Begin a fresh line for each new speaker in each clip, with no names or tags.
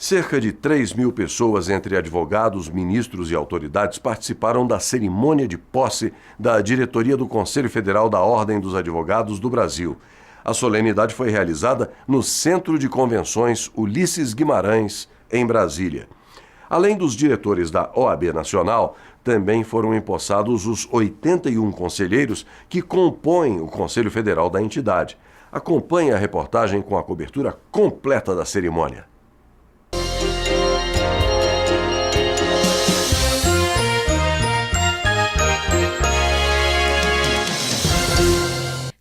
Cerca de 3.000 pessoas, entre advogados, ministros e autoridades, participaram da cerimônia de posse da diretoria do Conselho Federal da Ordem dos Advogados do Brasil. A solenidade foi realizada no Centro de Convenções Ulisses Guimarães, em Brasília. Além dos diretores da OAB Nacional, também foram empossados os 81 conselheiros que compõem o Conselho Federal da entidade. Acompanhe a reportagem com a cobertura completa da cerimônia.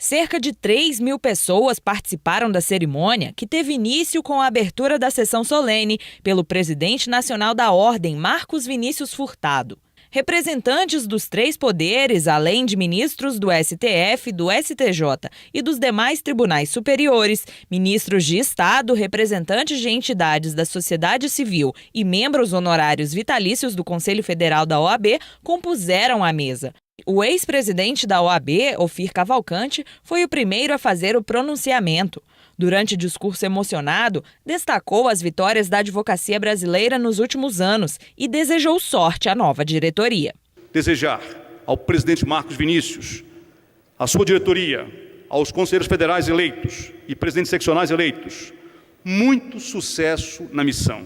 Cerca de 3.000 pessoas participaram da cerimônia, que teve início com a abertura da sessão solene pelo presidente nacional da Ordem, Marcos Vinícius Furtado. Representantes dos 3 poderes, além de ministros do STF, do STJ e dos demais tribunais superiores, ministros de Estado, representantes de entidades da sociedade civil e membros honorários vitalícios do Conselho Federal da OAB, compuseram a mesa. O ex-presidente da OAB, Ofir Cavalcante, foi o primeiro a fazer o pronunciamento. Durante discurso emocionado, destacou as vitórias da advocacia brasileira nos últimos anos e desejou sorte à nova diretoria.
Desejar ao presidente Marcos Vinícius, à sua diretoria, aos conselheiros federais eleitos e presidentes seccionais eleitos, muito sucesso na missão.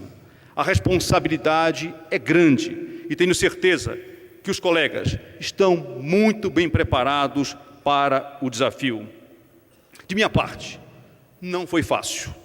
A responsabilidade é grande e tenho certeza que os colegas estão muito bem preparados para o desafio. De minha parte, não foi fácil.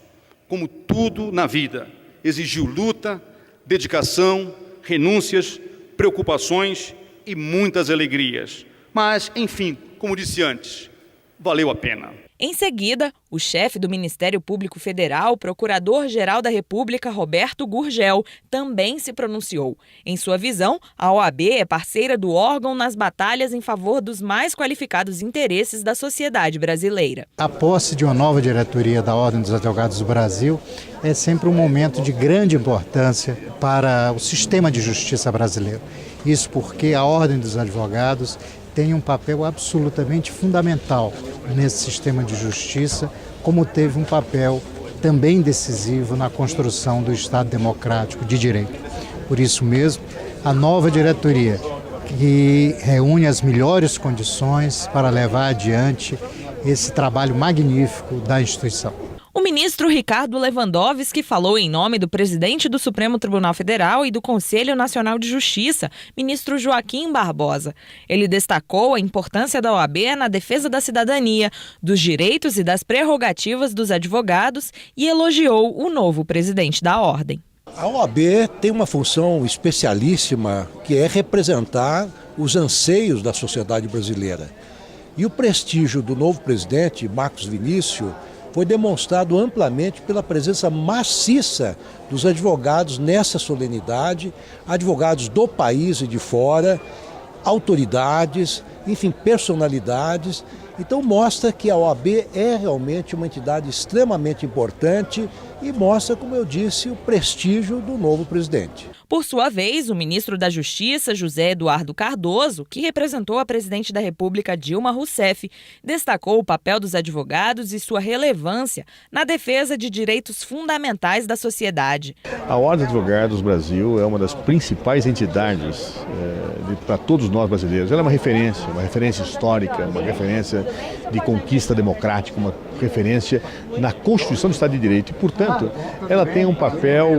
Como tudo na vida, exigiu luta, dedicação, renúncias, preocupações e muitas alegrias. Mas, enfim, como disse antes, valeu a pena.
Em seguida, o chefe do Ministério Público Federal, Procurador-Geral da República, Roberto Gurgel, também se pronunciou. Em sua visão, a OAB é parceira do órgão nas batalhas em favor dos mais qualificados interesses da sociedade brasileira.
A posse de uma nova diretoria da Ordem dos Advogados do Brasil é sempre um momento de grande importância para o sistema de justiça brasileiro. Isso porque a Ordem dos Advogados tem um papel absolutamente fundamental nesse sistema de justiça, como teve um papel também decisivo na construção do Estado democrático de direito. Por isso mesmo, a nova diretoria, que reúne as melhores condições para levar adiante esse trabalho magnífico da instituição.
O ministro Ricardo Lewandowski falou em nome do presidente do Supremo Tribunal Federal e do Conselho Nacional de Justiça, ministro Joaquim Barbosa. Ele destacou a importância da OAB na defesa da cidadania, dos direitos e das prerrogativas dos advogados e elogiou o novo presidente da Ordem.
A OAB tem uma função especialíssima, que é representar os anseios da sociedade brasileira. E o prestígio do novo presidente, Marcos Vinícius, foi demonstrado amplamente pela presença maciça dos advogados nessa solenidade, advogados do país e de fora, autoridades, enfim, personalidades. Então mostra que a OAB é realmente uma entidade extremamente importante e mostra, como eu disse, o prestígio do novo presidente.
Por sua vez, o ministro da Justiça, José Eduardo Cardoso, que representou a presidente da República, Dilma Rousseff, destacou o papel dos advogados e sua relevância na defesa de direitos fundamentais da sociedade.
A Ordem dos Advogados do Brasil é uma das principais entidades para todos nós brasileiros. Ela é uma referência histórica, uma referência de conquista democrática, uma referência na Constituição do Estado de Direito. E, portanto, ela tem um papel,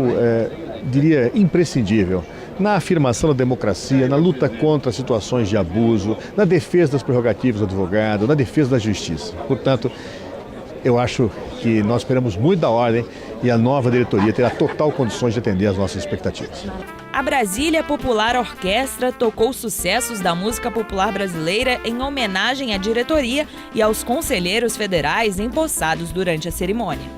diria, imprescindível na afirmação da democracia, na luta contra situações de abuso, na defesa das prerrogativas do advogado, na defesa da justiça. Portanto, eu acho que nós esperamos muito da Ordem e a nova diretoria terá total condições de atender às nossas expectativas.
A Brasília Popular Orquestra tocou sucessos da música popular brasileira em homenagem à diretoria e aos conselheiros federais empossados durante a cerimônia.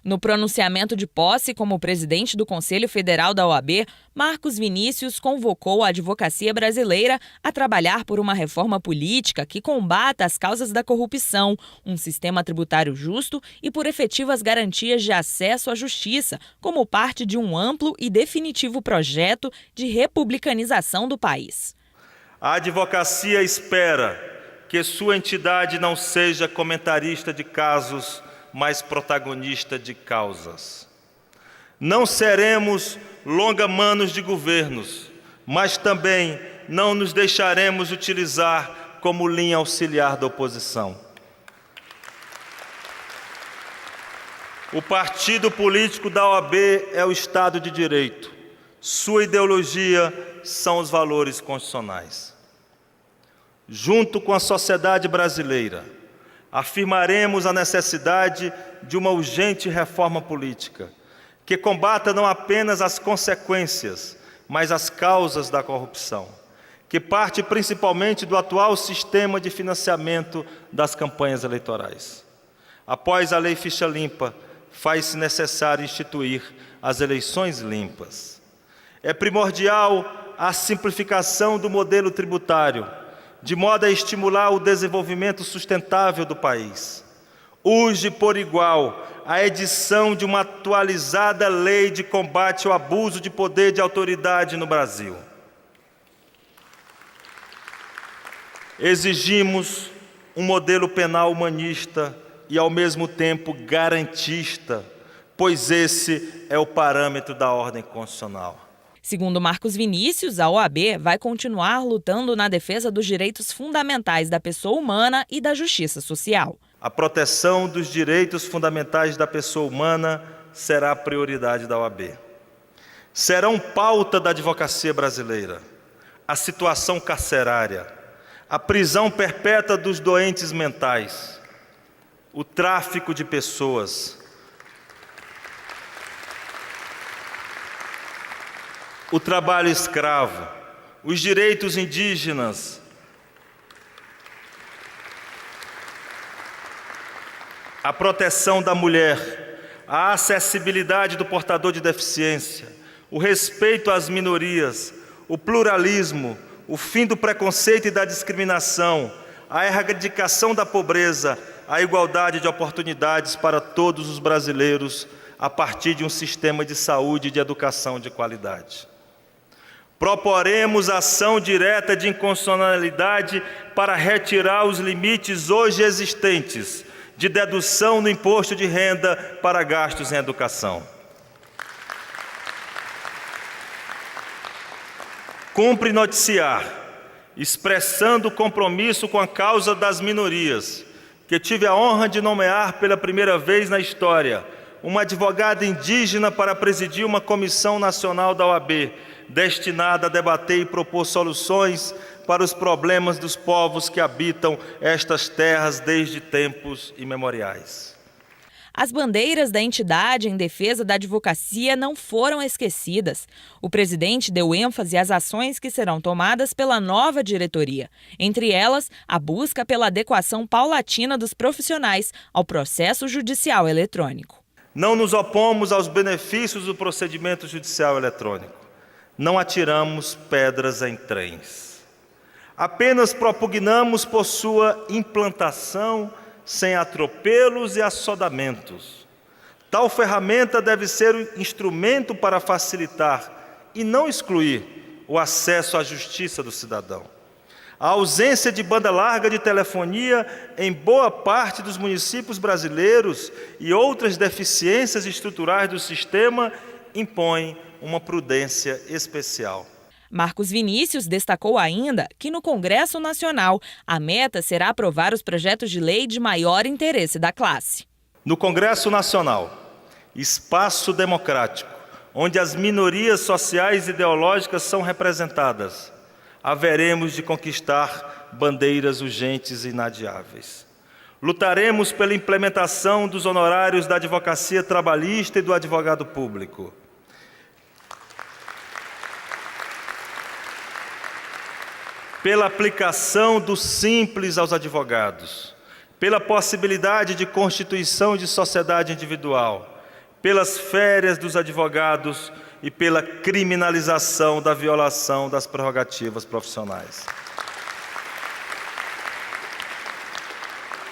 No pronunciamento de posse como presidente do Conselho Federal da OAB, Marcos Vinícius convocou a advocacia brasileira a trabalhar por uma reforma política que combata as causas da corrupção, um sistema tributário justo e por efetivas garantias de acesso à justiça, como parte de um amplo e definitivo projeto de republicanização do país.
A advocacia espera que sua entidade não seja comentarista de casos, mas protagonista de causas. Não seremos longa-manos de governos, mas também não nos deixaremos utilizar como linha auxiliar da oposição. O partido político da OAB é o Estado de Direito. Sua ideologia são os valores constitucionais. Junto com a sociedade brasileira, afirmaremos a necessidade de uma urgente reforma política, que combata não apenas as consequências, mas as causas da corrupção, que parte principalmente do atual sistema de financiamento das campanhas eleitorais. Após a Lei Ficha Limpa, faz-se necessário instituir as eleições limpas. É primordial a simplificação do modelo tributário, de modo a estimular o desenvolvimento sustentável do país. Urge, por igual, a edição de uma atualizada lei de combate ao abuso de poder de autoridade no Brasil. Exigimos um modelo penal humanista e, ao mesmo tempo, garantista, pois esse é o parâmetro da ordem constitucional.
Segundo Marcos Vinícius, a OAB vai continuar lutando na defesa dos direitos fundamentais da pessoa humana e da justiça social.
A proteção dos direitos fundamentais da pessoa humana será a prioridade da OAB. Serão pauta da advocacia brasileira a situação carcerária, a prisão perpétua dos doentes mentais, o tráfico de pessoas, o trabalho escravo, os direitos indígenas, a proteção da mulher, a acessibilidade do portador de deficiência, o respeito às minorias, o pluralismo, o fim do preconceito e da discriminação, a erradicação da pobreza, a igualdade de oportunidades para todos os brasileiros a partir de um sistema de saúde e de educação de qualidade. Proporemos ação direta de inconstitucionalidade para retirar os limites hoje existentes de dedução no imposto de renda para gastos em educação. Cumpre noticiar, expressando compromisso com a causa das minorias, que tive a honra de nomear pela primeira vez na história uma advogada indígena para presidir uma comissão nacional da OAB, destinada a debater e propor soluções para os problemas dos povos que habitam estas terras desde tempos imemoriais.
As bandeiras da entidade em defesa da advocacia não foram esquecidas. O presidente deu ênfase às ações que serão tomadas pela nova diretoria, entre elas a busca pela adequação paulatina dos profissionais ao processo judicial eletrônico.
Não nos opomos aos benefícios do procedimento judicial eletrônico. Não atiramos pedras em trens. Apenas propugnamos por sua implantação sem atropelos e assodamentos. Tal ferramenta deve ser um instrumento para facilitar e não excluir o acesso à justiça do cidadão. A ausência de banda larga de telefonia em boa parte dos municípios brasileiros e outras deficiências estruturais do sistema impõem uma prudência especial.
Marcos Vinícius destacou ainda que no Congresso Nacional a meta será aprovar os projetos de lei de maior interesse da classe.
No Congresso Nacional, espaço democrático, onde as minorias sociais e ideológicas são representadas, haveremos de conquistar bandeiras urgentes e inadiáveis. Lutaremos pela implementação dos honorários da advocacia trabalhista e do advogado público. Pela aplicação do simples aos advogados, pela possibilidade de constituição de sociedade individual, pelas férias dos advogados e pela criminalização da violação das prerrogativas profissionais.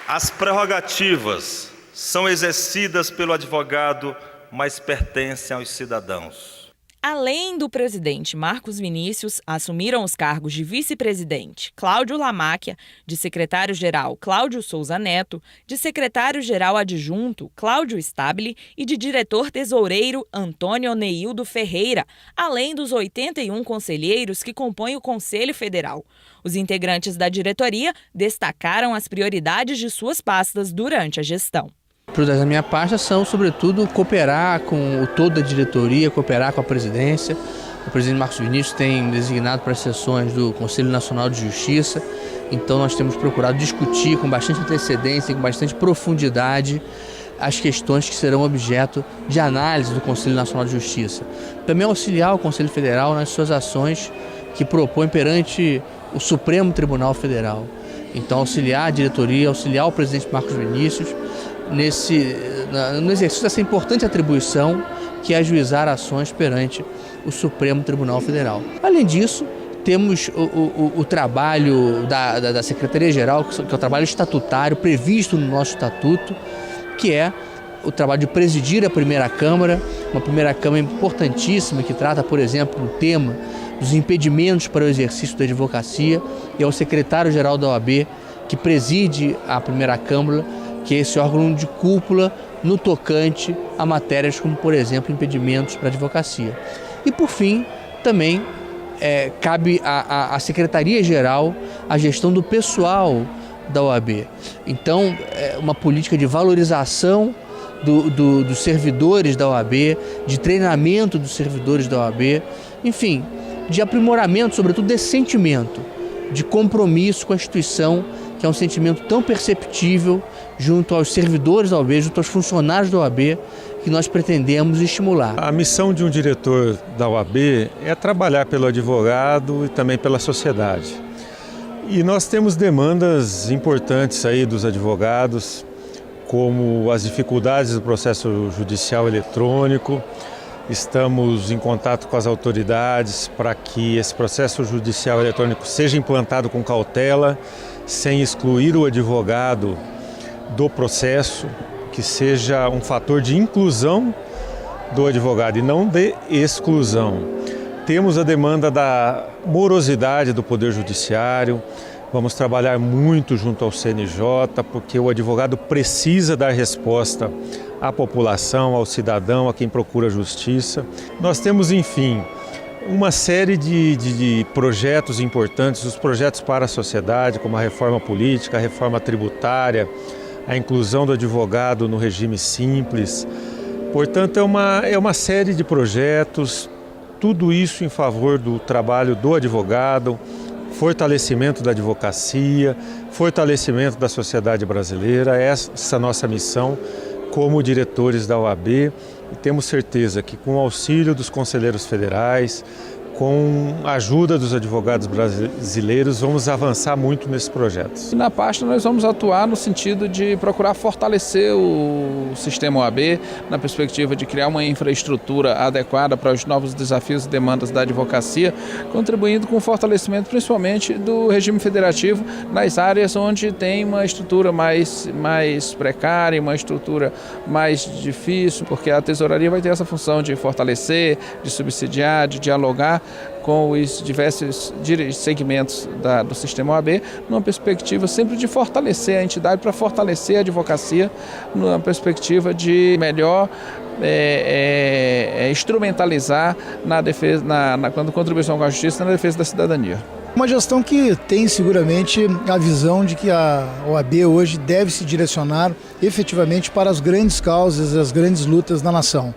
As prerrogativas são exercidas pelo advogado, mas pertencem aos cidadãos.
Além do presidente Marcos Vinícius, assumiram os cargos de vice-presidente Cláudio Lamáquia, de secretário-geral Cláudio Souza Neto, de secretário-geral adjunto Cláudio Stabile e de diretor-tesoureiro Antônio Neildo Ferreira, além dos 81 conselheiros que compõem o Conselho Federal. Os integrantes da diretoria destacaram as prioridades de suas pastas durante a gestão.
Prioridades da minha pasta são, sobretudo, cooperar com toda a diretoria, cooperar com a presidência. O presidente Marcos Vinícius tem designado para as sessões do Conselho Nacional de Justiça, então nós temos procurado discutir com bastante antecedência e com bastante profundidade as questões que serão objeto de análise do Conselho Nacional de Justiça. Também auxiliar o Conselho Federal nas suas ações que propõe perante o Supremo Tribunal Federal. Então, auxiliar a diretoria, auxiliar o presidente Marcos Vinícius no exercício dessa importante atribuição que é ajuizar ações perante o Supremo Tribunal Federal. Além disso, temos o trabalho da Secretaria-Geral, que é o trabalho estatutário previsto no nosso estatuto, que é o trabalho de presidir a primeira Câmara, uma primeira Câmara importantíssima que trata, por exemplo, do tema dos impedimentos para o exercício da advocacia, e é o secretário-geral da OAB que preside a primeira Câmara, que é esse órgão de cúpula no tocante a matérias como, por exemplo, impedimentos para a advocacia. E, por fim, também cabe à Secretaria-Geral a gestão do pessoal da OAB. Então, uma política de valorização dos servidores da OAB, de treinamento dos servidores da OAB, enfim, de aprimoramento, sobretudo, desse sentimento de compromisso com a instituição, que é um sentimento tão perceptível junto aos servidores da OAB, junto aos funcionários da OAB, que nós pretendemos estimular.
A missão de um diretor da OAB é trabalhar pelo advogado e também pela sociedade. E nós temos demandas importantes aí dos advogados, como as dificuldades do processo judicial eletrônico. Estamos em contato com as autoridades para que esse processo judicial eletrônico seja implantado com cautela, sem excluir o advogado do processo, que seja um fator de inclusão do advogado e não de exclusão. Temos a demanda da morosidade do Poder Judiciário. Vamos trabalhar muito junto ao CNJ, porque o advogado precisa dar resposta à população, ao cidadão, a quem procura justiça. Nós temos, enfim, uma série de projetos importantes, os projetos para a sociedade, como a reforma política, a reforma tributária, a inclusão do advogado no regime simples. Portanto, é uma série de projetos, tudo isso em favor do trabalho do advogado, fortalecimento da advocacia, fortalecimento da sociedade brasileira. Essa é a nossa missão como diretores da OAB, e temos certeza que com o auxílio dos conselheiros federais, com a ajuda dos advogados brasileiros, vamos avançar muito nesses projetos.
Na pasta nós vamos atuar no sentido de procurar fortalecer o sistema OAB, na perspectiva de criar uma infraestrutura adequada para os novos desafios e demandas da advocacia, contribuindo com o fortalecimento principalmente do regime federativo nas áreas onde tem uma estrutura mais precária, uma estrutura mais difícil, porque a tesouraria vai ter essa função de fortalecer, de subsidiar, de dialogar com os diversos segmentos do sistema OAB, numa perspectiva sempre de fortalecer a entidade, para fortalecer a advocacia, numa perspectiva de melhor instrumentalizar na defesa, na contribuição com a justiça, na defesa da cidadania.
Uma gestão que tem seguramente a visão de que a OAB hoje deve se direcionar efetivamente para as grandes causas, as grandes lutas da nação,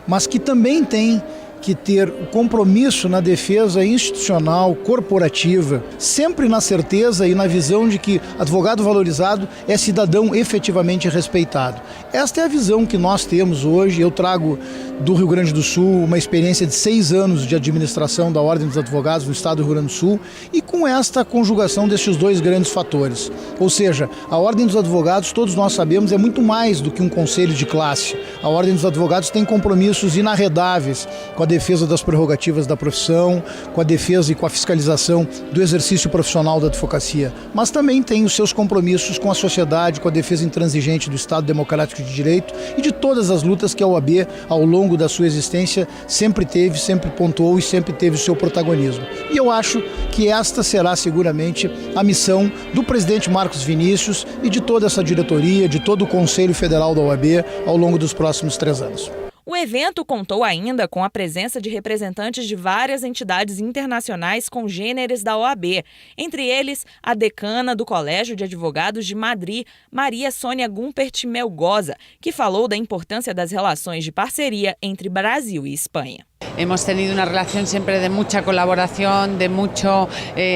mas que também tem que ter o compromisso na defesa institucional, corporativa, sempre na certeza e na visão de que advogado valorizado é cidadão efetivamente respeitado. Esta é a visão que nós temos hoje. Eu trago do Rio Grande do Sul uma experiência de 6 anos de administração da Ordem dos Advogados no estado do Rio Grande do Sul, e com esta conjugação destes dois grandes fatores. Ou seja, a Ordem dos Advogados, todos nós sabemos, é muito mais do que um conselho de classe. A Ordem dos Advogados tem compromissos inarredáveis com a defesa das prerrogativas da profissão, com a defesa e com a fiscalização do exercício profissional da advocacia, mas também tem os seus compromissos com a sociedade, com a defesa intransigente do Estado Democrático de Direito e de todas as lutas que a OAB, ao longo da sua existência, sempre teve, sempre pontuou e sempre teve o seu protagonismo. E eu acho que esta será seguramente a missão do presidente Marcos Vinícius e de toda essa diretoria, de todo o Conselho Federal da OAB ao longo dos próximos 3 anos.
O evento contou ainda com a presença de representantes de várias entidades internacionais congêneres da OAB, entre eles a decana do Colégio de Advogados de Madrid, Maria Sônia Gumpert Melgoza, que falou da importância das relações de parceria entre Brasil e Espanha.
Hemos tenido una relación siempre de mucha colaboración, de mucho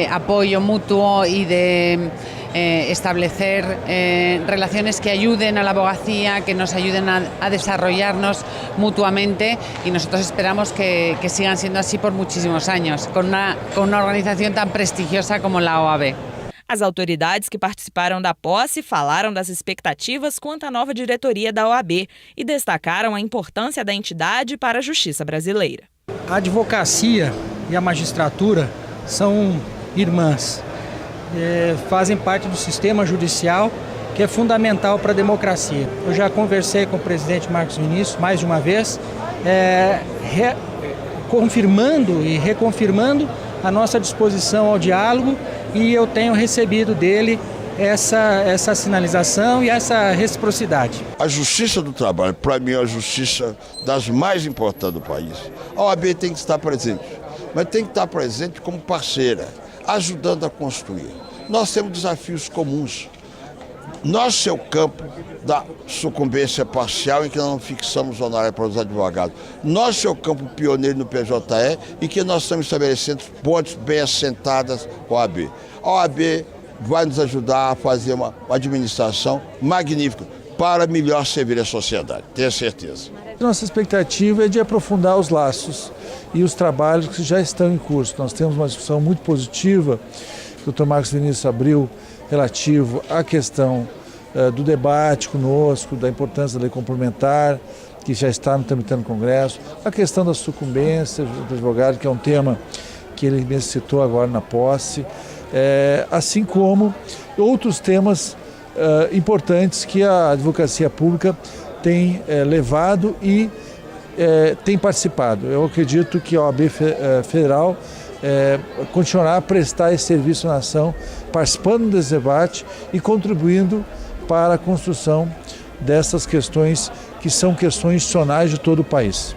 apoyo mutuo y de establecer relaciones que ayuden a la abogacía, que nos ayuden a desarrollarnos mutuamente, y nosotros esperamos que sigan siendo así por muchísimos años, con una organización tan prestigiosa como la OAB.
As autoridades que participaram da posse falaram das expectativas quanto à nova diretoria da OAB e destacaram a importância da entidade para a justiça brasileira.
A advocacia e a magistratura são irmãs, fazem parte do sistema judicial, que é fundamental para a democracia. Eu já conversei com o presidente Marcos Vinícius mais de uma vez, confirmando e reconfirmando a nossa disposição ao diálogo, e eu tenho recebido dele essa sinalização e essa reciprocidade.
A Justiça do Trabalho, para mim, é a justiça das mais importantes do país. A OAB tem que estar presente, mas tem que estar presente como parceira, ajudando a construir. Nós temos desafios comuns. Nosso é o campo da sucumbência parcial, em que nós não fixamos honorário para os advogados. Nosso é o campo pioneiro no PJE, em que nós estamos estabelecendo pontes bem assentadas com a OAB. A OAB vai nos ajudar a fazer uma administração magnífica para melhor servir a sociedade, tenho certeza.
Nossa expectativa é de aprofundar os laços e os trabalhos que já estão em curso. Nós temos uma discussão muito positiva que o Dr. Marcos Vinícius abriu, relativo à questão do debate conosco, da importância da lei complementar, que já está tramitando no Congresso, a questão da sucumbência do advogado, que é um tema que ele me citou agora na posse, assim como outros temas importantes que a advocacia pública tem levado e tem participado. Eu acredito que a OAB Federal continuará a prestar esse serviço à nação, participando desse debate e contribuindo para a construção dessas questões que são questões institucionais de todo o país.